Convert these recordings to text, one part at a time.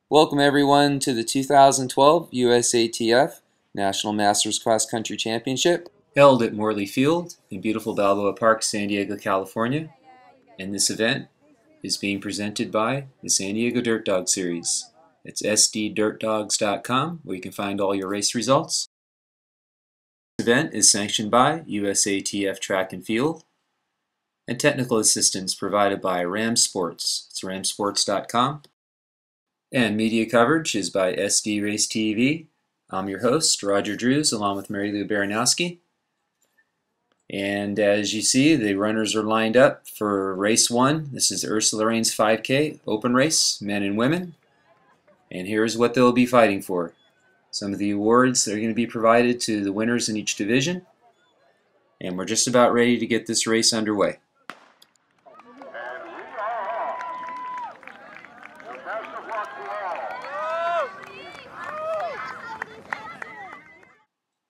Welcome everyone to the 2012 USATF National Masters Cross Country Championship, held at Morley Field in beautiful Balboa Park, San Diego, California. And this event is being presented by the San Diego Dirt Dog Series. It's sddirtdogs.com where you can find all your race results. This event is sanctioned by USATF Track and Field and technical assistance provided by Ram Sports. It's ramsports.com. And media coverage is by SD Race TV. I'm your host, Roger Drews, along with Mary Lou Baranowski. And as you see, the runners are lined up for race 1. This is Ursula 5K open race, men and women. And here's what they'll be fighting for. Some of the awards that are going to be provided to the winners in each division. And we're just about ready to get this race underway.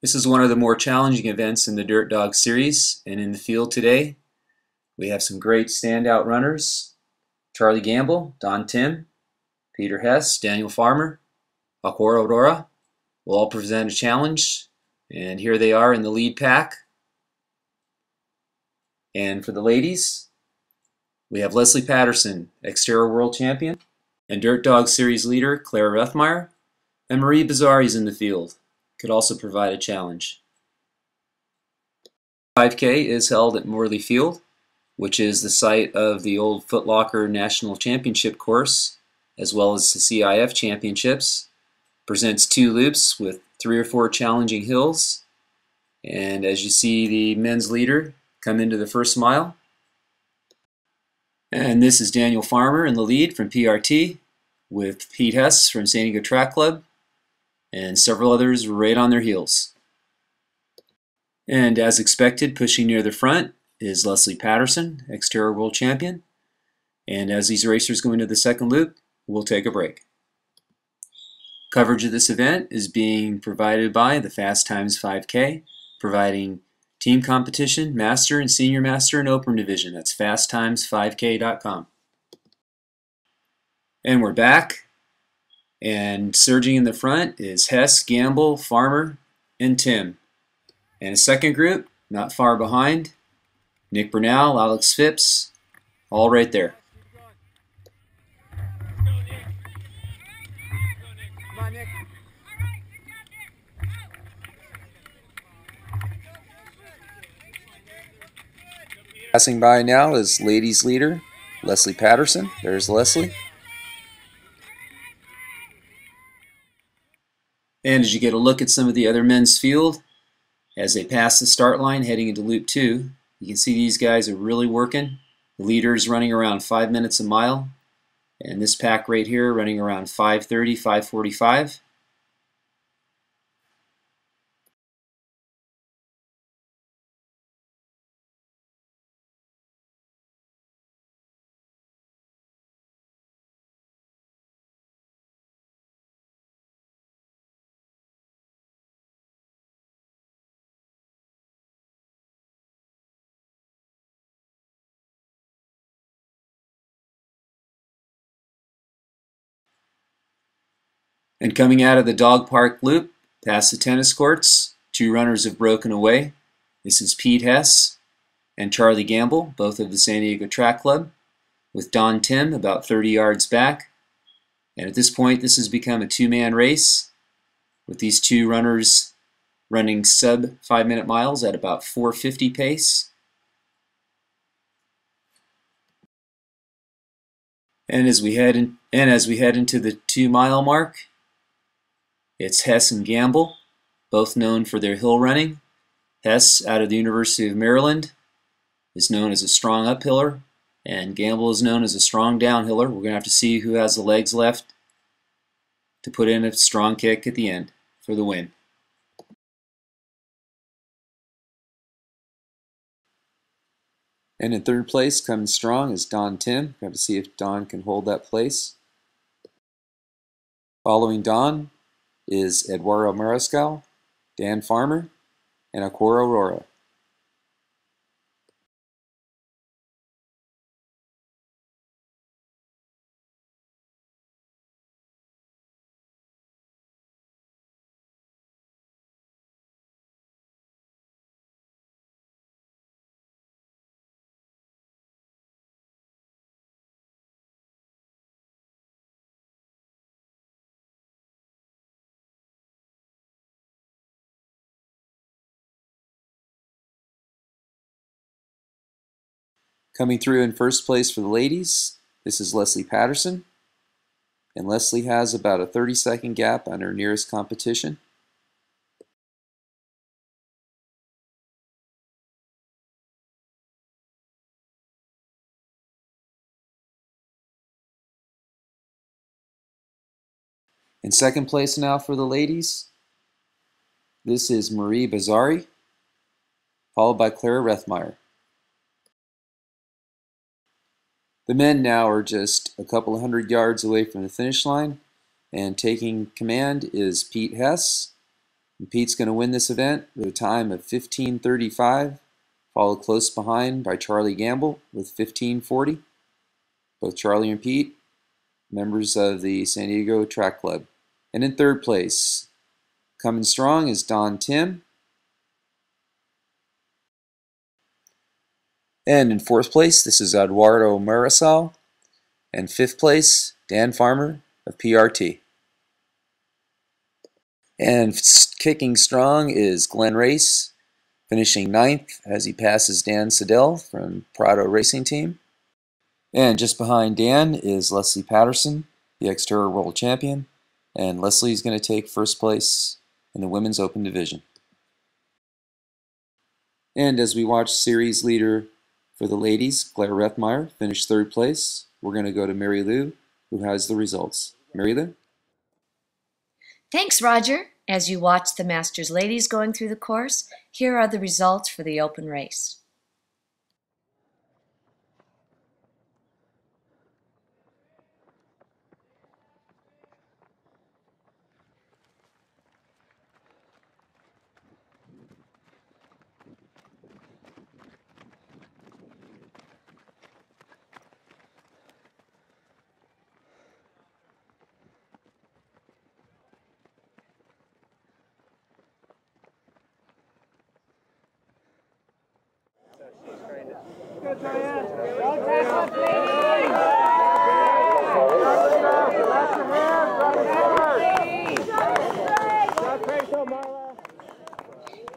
This is one of the more challenging events in the Dirt Dog Series, and in the field today we have some great standout runners: Charlie Gamble, Don Tim, Peter Hess, Daniel Farmer, Aquara Aurora will all present a challenge, and here they are in the lead pack. And for the ladies, we have Leslie Patterson, Xterra World Champion, and Dirt Dog Series leader Claire Ruthmeyer, and Marie Bazzari's in the field. Could also provide a challenge. 5K is held at Morley Field, which is the site of the old Foot Locker National Championship course, as well as the CIF Championships. Presents 2 loops with 3 or 4 challenging hills. And as you see the men's leader come into the first mile. And this is Daniel Farmer in the lead from PRT, with Pete Hess from San Diego Track Club, and several others right on their heels. And as expected, pushing near the front is Leslie Patterson, Xterra World Champion. And as these racers go into the second loop, we'll take a break. Coverage of this event is being provided by the Fast Times 5K, providing team competition, master and senior master and open division. That's fasttimes5k.com. And we're back. And surging in the front is Hess, Gamble, Farmer, and Tim. And a second group, not far behind, Nick Bernal, Alex Phipps, all right there. Passing by now is ladies leader, Leslie Patterson. There's Leslie. And as you get a look at some of the other men's field, as they pass the start line heading into Loop 2, you can see these guys are really working. The leader is running around 5 minutes a mile, and this pack right here running around 5:30, 5:45. And coming out of the dog park loop, past the tennis courts, 2 runners have broken away. This is Pete Hess and Charlie Gamble, both of the San Diego Track Club, with Don Tim about 30 yards back. And at this point, this has become a 2-man race, with these 2 runners running sub 5-minute miles at about 4:50 pace. And as we head into the 2-mile mark, it's Hess and Gamble, both known for their hill running. Hess, out of the University of Maryland, is known as a strong uphiller, and Gamble is known as a strong downhiller. We're going to have to see who has the legs left to put in a strong kick at the end for the win. And in third place, coming strong, is Don Tim. We have to see if Don can hold that place. Following Don is Eduardo Mariscal, Dan Farmer, and Aquara Aurora. Coming through in first place for the ladies, this is Leslie Patterson. And Leslie has about a 30-second gap on her nearest competition. In second place now for the ladies, this is Marie Bazzari, followed by Clara Rethmeyer. The men now are just a couple of hundred yards away from the finish line, and taking command is Pete Hess. And Pete's going to win this event with a time of 15:35, followed close behind by Charlie Gamble with 15:40. Both Charlie and Pete, members of the San Diego Track Club. And in third place, coming strong is Don Tim. And in fourth place, this is Eduardo Marisol. And fifth place, Dan Farmer of PRT. And kicking strong is Glenn Race, finishing ninth as he passes Dan Siddell from Prado Racing Team. And just behind Dan is Leslie Patterson, the Xterra World Champion. And Leslie is going to take first place in the Women's Open Division. And as we watch series leader for the ladies, Claire Rethmeyer, finished third place, we're going to go to Mary Lou, who has the results. Mary Lou? Thanks, Roger. As you watch the Masters ladies going through the course, here are the results for the open race.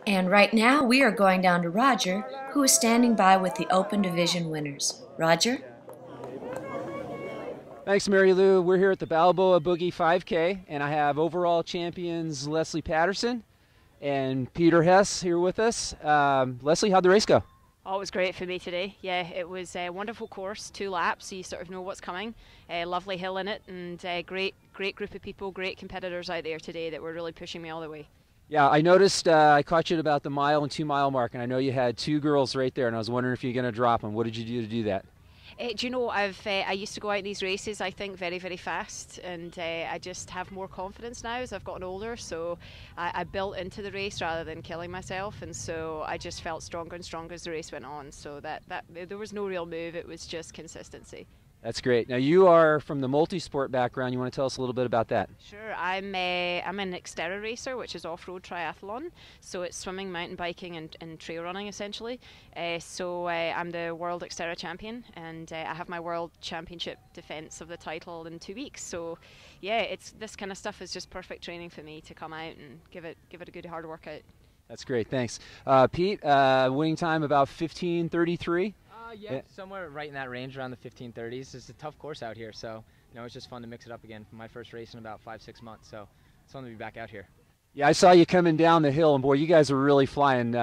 And right now we are going down to Roger, who is standing by with the Open Division winners. Roger? Thanks, Mary Lou. We're here at the Balboa Boogie 5K, and I have overall champions Leslie Patterson and Peter Hess here with us. Leslie, how'd the race go? Oh, it was great for me today. Yeah, it was a wonderful course, 2 laps, so you sort of know what's coming. A lovely hill in it, and a great group of people, great competitors out there today that were really pushing me all the way. Yeah, I noticed I caught you at about the mile and 2 mile mark, and I know you had 2 girls right there, and I was wondering if you're going to drop them. What did you do to do that? Do you know, I used to go out in these races, I think, very, very fast, and I just have more confidence now as I've gotten older, so I built into the race rather than killing myself, and so I just felt stronger and stronger as the race went on, so that there was no real move, it was just consistency. That's great. Now, you are from the multi-sport background. You want to tell us a little bit about that? Sure. I'm an Xterra racer, which is off-road triathlon. So it's swimming, mountain biking, and trail running, essentially. I'm the world Xterra champion, and I have my world championship defense of the title in 2 weeks. So, yeah, this kind of stuff is just perfect training for me to come out and give it a good hard workout. That's great. Thanks. Pete, winning time about 15:33. Yeah, somewhere right in that range, around the 15:30s. It's a tough course out here, so it's just fun to mix it up again. My first race in about 5-6 months, so it's fun to be back out here. Yeah, I saw you coming down the hill, and boy, you guys are really flying.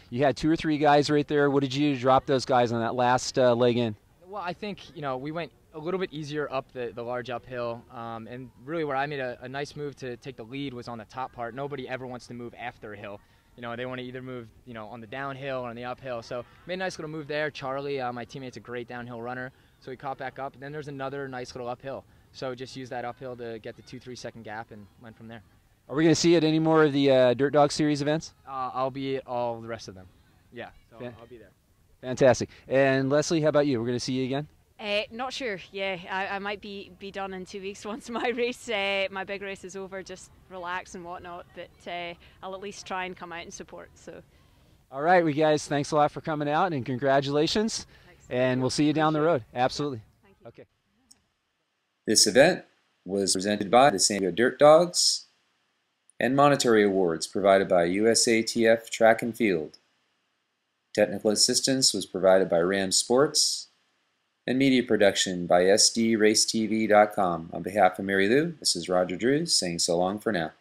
You had 2 or 3 guys right there. What did you do to drop those guys on that last leg in? Well, I think we went a little bit easier up the large uphill, and really where I made a nice move to take the lead was on the top part. Nobody ever wants to move after a hill. They want to either move, on the downhill or on the uphill. So made a nice little move there. Charlie, my teammate's a great downhill runner, so he caught back up. And then there's another nice little uphill. So just used that uphill to get the 2-3 second gap and went from there. Are we going to see at any more of the Dirt Dog Series events? I'll be at all the rest of them. Yeah, so I'll be there. Fantastic. And Leslie, how about you? We're going to see you again? Not sure. Yeah, I might be done in 2 weeks once my race, my big race is over. Just relax and whatnot. But I'll at least try and come out and support. So. All right, we guys. Thanks a lot for coming out and congratulations. Thanks. And we'll see you down the road. Absolutely. Thank you. Okay. This event was presented by the San Diego Dirt Dogs and monetary awards provided by USATF Track and Field. Technical assistance was provided by Ram Sports and media production by sdracetv.com. On behalf of Mary Lou, this is Roger Drews saying so long for now.